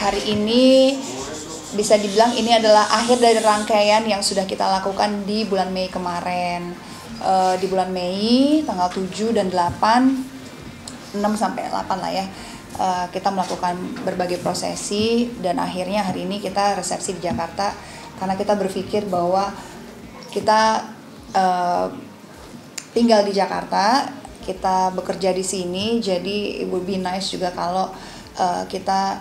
hari ini bisa dibilang ini adalah akhir dari rangkaian yang sudah kita lakukan di bulan Mei kemarin. Di bulan Mei tanggal 7 dan 8, 6 sampai 8 lah ya. Kita melakukan berbagai prosesi dan akhirnya hari ini kita resepsi di Jakarta karena kita berpikir bahwa kita tinggal di Jakarta, kita bekerja di sini, jadi it would be nice juga kalau kita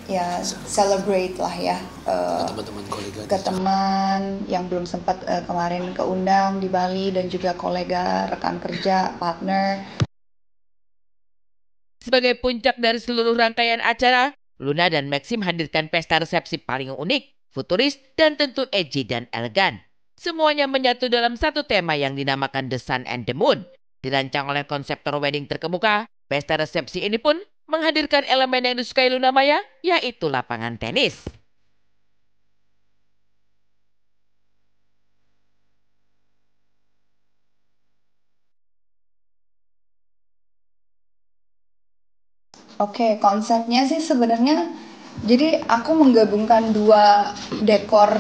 ya celebrate lah ya teman-teman kolega ke teman yang belum sempat kemarin keundang di Bali dan juga kolega, rekan kerja, partner. Sebagai puncak dari seluruh rangkaian acara, Luna dan Maxim hadirkan pesta resepsi paling unik, futuris, dan tentu edgy dan elegan. Semuanya menyatu dalam satu tema yang dinamakan The Sun and the Moon. Dirancang oleh konseptor wedding terkemuka, pesta resepsi ini pun menghadirkan elemen yang disukai Luna Maya, yaitu lapangan tenis. Oke, konsepnya sih sebenarnya jadi aku menggabungkan dua dekor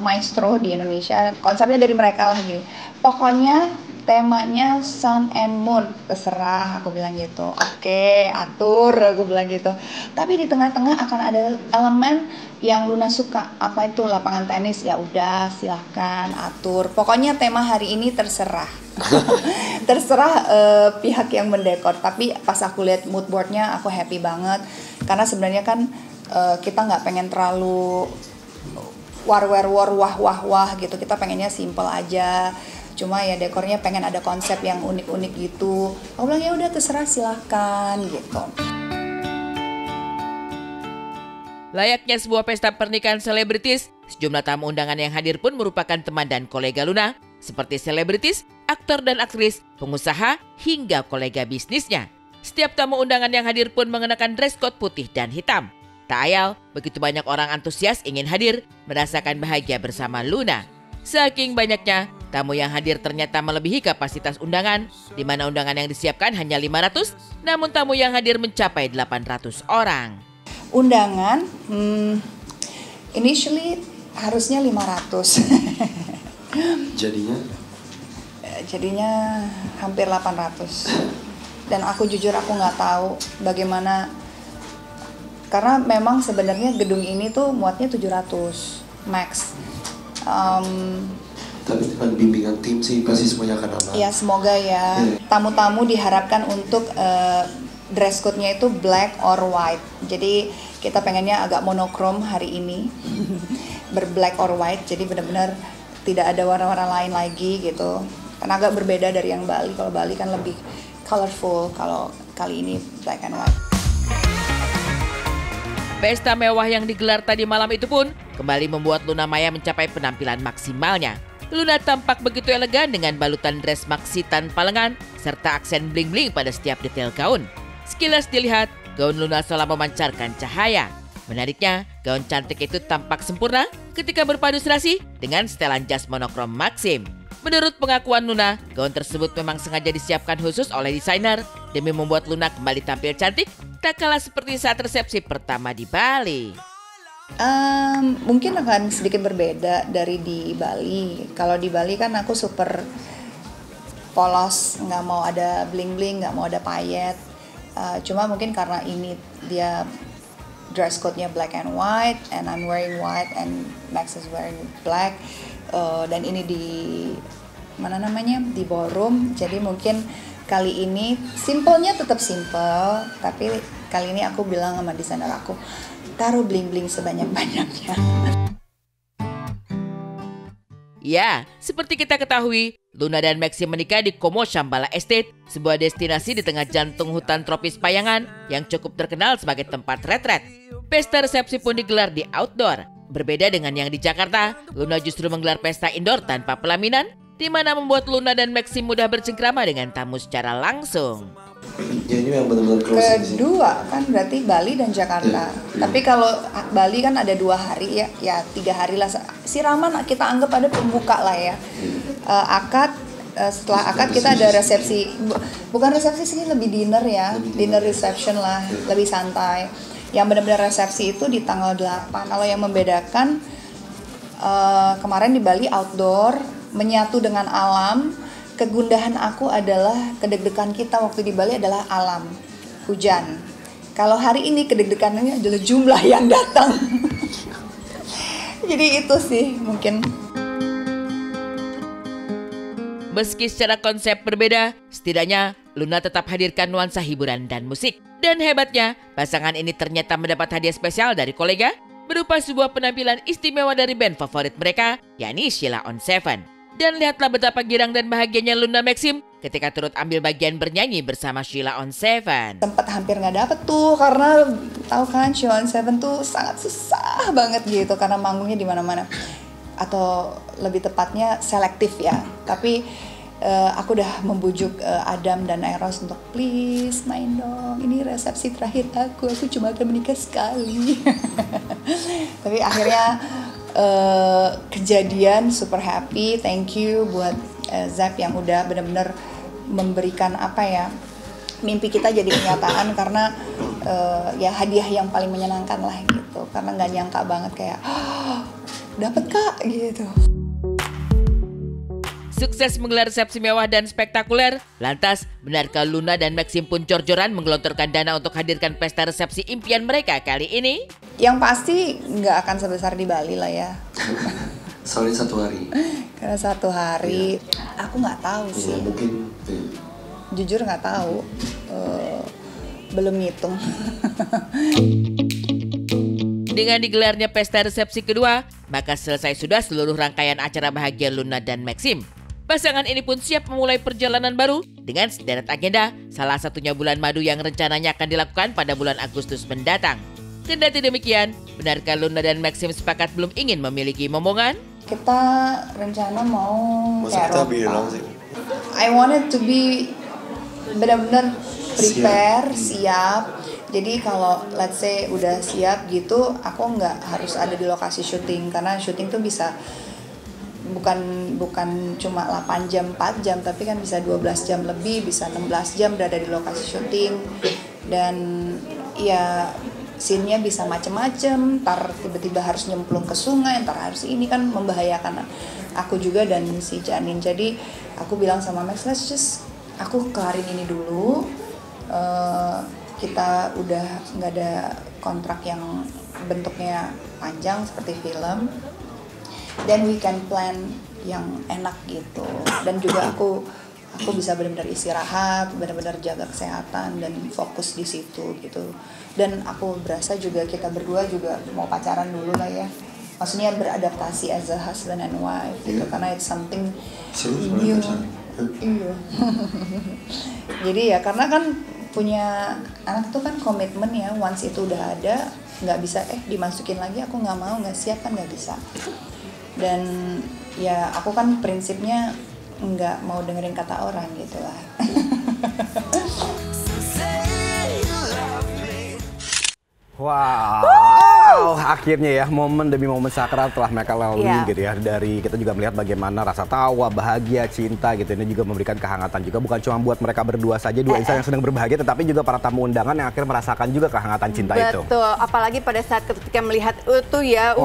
maestro di Indonesia. Konsepnya dari mereka lah gitu. Pokoknya temanya Sun and Moon, terserah aku bilang gitu. Oke, atur aku bilang gitu. Tapi di tengah-tengah akan ada elemen yang Luna suka. Apa itu lapangan tenis? Ya udah, silahkan atur. Pokoknya tema hari ini terserah. Terserah pihak yang mendekor. Tapi pas aku lihat mood boardnya aku happy banget karena sebenarnya kan kita nggak pengen terlalu war wah gitu. Kita pengennya simple aja. Cuma ya dekornya pengen ada konsep yang unik-unik gitu. Aku bilang ya udah terserah, silahkan gitu. Layaknya sebuah pesta pernikahan selebritis, sejumlah tamu undangan yang hadir pun merupakan teman dan kolega Luna, seperti selebritis, aktor dan aktris, pengusaha, hingga kolega bisnisnya. Setiap tamu undangan yang hadir pun mengenakan dress code putih dan hitam. Tak ayal, begitu banyak orang antusias ingin hadir, merasakan bahagia bersama Luna. Saking banyaknya, tamu yang hadir ternyata melebihi kapasitas undangan, di mana undangan yang disiapkan hanya 500, namun tamu yang hadir mencapai 800 orang. Undangan, initially harusnya 500. Jadinya hampir 800. Dan aku jujur aku nggak tahu bagaimana, karena memang sebenarnya gedung ini tuh muatnya 700 max. Tapi dengan bimbingan tim sih pasti semuanya akan aman. Ya semoga ya. Tamu-tamu diharapkan untuk dress code-nya itu black or white. Jadi kita pengennya agak monokrom hari ini. Berblack or white, jadi benar-benar tidak ada warna-warna lain lagi gitu. Karena agak berbeda dari yang Bali. Kalau Bali kan lebih colorful, kalau kali ini black and white. Pesta mewah yang digelar tadi malam itu pun kembali membuat Luna Maya mencapai penampilan maksimalnya. Luna tampak begitu elegan dengan balutan dress maxi tanpa lengan serta aksen bling-bling pada setiap detail gaun. Sekilas dilihat, gaun Luna seolah memancarkan cahaya. Menariknya, gaun cantik itu tampak sempurna ketika berpadu serasi dengan setelan jas monokrom Maxim. Menurut pengakuan Luna, gaun tersebut memang sengaja disiapkan khusus oleh desainer demi membuat Luna kembali tampil cantik, tak kalah seperti saat resepsi pertama di Bali. Mungkin akan sedikit berbeda dari di Bali. Kalau di Bali kan aku super polos, nggak mau ada bling-bling, nggak mau ada payet. Cuma mungkin karena ini dia dress code-nya black and white, and I'm wearing white and Max is wearing black, dan ini di di ballroom. Jadi mungkin kali ini simpelnya tetap simple, tapi kali ini aku bilang sama desainer aku, taruh bling-bling sebanyak-banyaknya. Ya, seperti kita ketahui, Luna dan Maxim menikah di Como Shambhala Estate, sebuah destinasi di tengah jantung hutan tropis Payangan yang cukup terkenal sebagai tempat retret. Pesta resepsi pun digelar di outdoor. Berbeda dengan yang di Jakarta, Luna justru menggelar pesta indoor tanpa pelaminan, di mana membuat Luna dan Maxim mudah bercengkrama dengan tamu secara langsung. Ya, ini yang benar-benar close. Kedua kan berarti Bali dan Jakarta. Tapi kalau Bali kan ada 2 hari ya 3 hari lah. Siraman kita anggap ada pembuka lah ya. Akad, setelah akad kita ada resepsi. Bukan resepsi sih, lebih dinner ya. Dinner reception lah, lebih santai. Yang benar-benar resepsi itu di tanggal 8. Kalau yang membedakan kemarin di Bali outdoor, menyatu dengan alam. Kegundahan aku adalah kedeg-degan kita waktu di Bali adalah alam, hujan. Kalau hari ini kedeg-degannya adalah jumlah yang datang. Jadi itu sih mungkin. Meski secara konsep berbeda, setidaknya Luna tetap hadirkan nuansa hiburan dan musik. Dan hebatnya, pasangan ini ternyata mendapat hadiah spesial dari kolega berupa sebuah penampilan istimewa dari band favorit mereka, yakni Sheila on 7. Dan lihatlah betapa girang dan bahagianya Luna Maxim ketika turut ambil bagian bernyanyi bersama Sheila on 7. Sempat hampir nggak dapet tuh, karena tahu kan Sheila on 7 tuh sangat susah banget gitu karena manggungnya di mana-mana. Atau lebih tepatnya selektif ya. Tapi aku udah membujuk Adam dan Eros untuk please main dong. Ini resepsi terakhir aku cuma akan menikah sekali. Tapi akhirnya kejadian, super happy. Thank you buat Zap yang udah benar-benar memberikan mimpi kita jadi kenyataan, karena ya hadiah yang paling menyenangkan lah gitu. Karena nggak nyangka banget kayak dapet Kak gitu. Sukses menggelar resepsi mewah dan spektakuler, lantas benarkah Luna dan Maxim pun jor-joran menggelontorkan dana untuk hadirkan pesta resepsi impian mereka kali ini? Yang pasti nggak akan sebesar di Bali lah ya. Soalnya 1 hari. Karena 1 hari, aku nggak tahu sih. Ya mungkin. Jujur nggak tahu, belum ngitung. Dengan digelarnya pesta resepsi kedua, maka selesai sudah seluruh rangkaian acara bahagia Luna dan Maxim. Pasangan ini pun siap memulai perjalanan baru dengan sederet agenda, salah satunya bulan madu yang rencananya akan dilakukan pada bulan Agustus mendatang. Kendati demikian, benarkah Luna dan Maxim sepakat belum ingin memiliki momongan? Kita rencana mau Masa kita bilang sih. I wanted to be benar-benar prepare, siap. Jadi kalau let's say udah siap gitu, aku nggak harus ada di lokasi syuting, karena syuting tuh bisa bukan cuma 8 jam, 4 jam, tapi kan bisa 12 jam lebih, bisa 16 jam berada di lokasi syuting. Dan ya scene-nya bisa macem-macem, ntar tiba-tiba harus nyemplung ke sungai, ntar harus ini, kan membahayakan aku juga dan si Janin. Jadi aku bilang sama Max, aku kelarin ini dulu, kita udah nggak ada kontrak yang bentuknya panjang seperti film, then we can plan yang enak gitu. Dan juga aku bisa benar-benar istirahat, benar-benar jaga kesehatan dan fokus di situ gitu. Dan aku berasa juga kita berdua juga mau pacaran dulu lah ya. Maksudnya beradaptasi as a husband and wife gitu, karena it's something new. Iya. Jadi ya karena kan punya anak tuh kan komitmen ya, once itu udah ada nggak bisa dimasukin lagi, aku nggak mau, nggak siap kan nggak bisa. Dan ya aku kan prinsipnya nggak mau dengerin kata orang gitu lah. Wow, akhirnya ya momen demi momen sakral telah mereka lalui gitu ya. Dari kita juga melihat bagaimana rasa tawa, bahagia, cinta gitu. Ini juga memberikan kehangatan juga, bukan cuma buat mereka berdua saja, dua insan yang sedang berbahagia, tetapi juga para tamu undangan yang akhirnya merasakan juga kehangatan cinta itu. Betul, apalagi pada saat ketika melihat itu ya,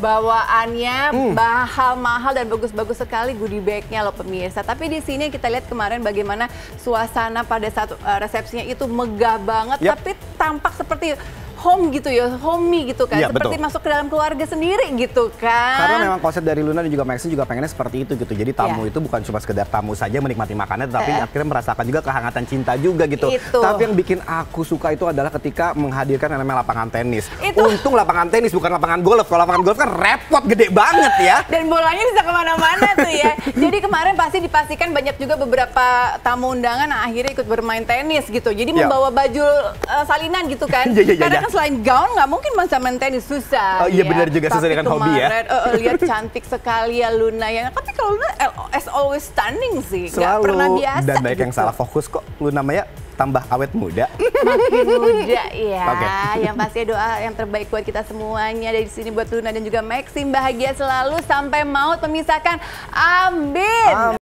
bawaannya mahal-mahal dan bagus-bagus sekali goodie bag-nya loh pemirsa. Tapi di sini kita lihat kemarin bagaimana suasana pada saat resepsinya itu megah banget, tapi tampak seperti home gitu ya, homey gitu kan, seperti masuk ke dalam keluarga sendiri gitu kan. Karena memang konsep dari Luna dan juga Maxi juga pengennya seperti itu gitu. Jadi tamu itu bukan cuma sekedar tamu saja menikmati makanan, tapi akhirnya merasakan juga kehangatan cinta juga gitu. Tapi yang bikin aku suka itu adalah ketika menghadirkan yang namanya lapangan tenis. Untung lapangan tenis bukan lapangan golf. Kalau lapangan golf kan repot, gede banget ya. Dan bolanya bisa kemana-mana tuh ya. Jadi kemarin pasti dipastikan banyak juga beberapa tamu undangan yang akhirnya ikut bermain tenis gitu. Jadi membawa baju salinan gitu kan. Karena kan selain gaun nggak mungkin masa main tenis, susah. Oh iya benar juga, sesuai dengan hobi ya. Lihat cantik sekali ya Luna ya. Tapi kalau Luna as always stunning sih, nggak selalu pernah biasa. Dan gitu. banyak yang salah fokus kok. Luna Maya tambah awet muda. Makin muda ya. Yang pasti doa yang terbaik buat kita semuanya dari sini buat Luna dan juga Maxim, bahagia selalu sampai maut memisahkan. Amin.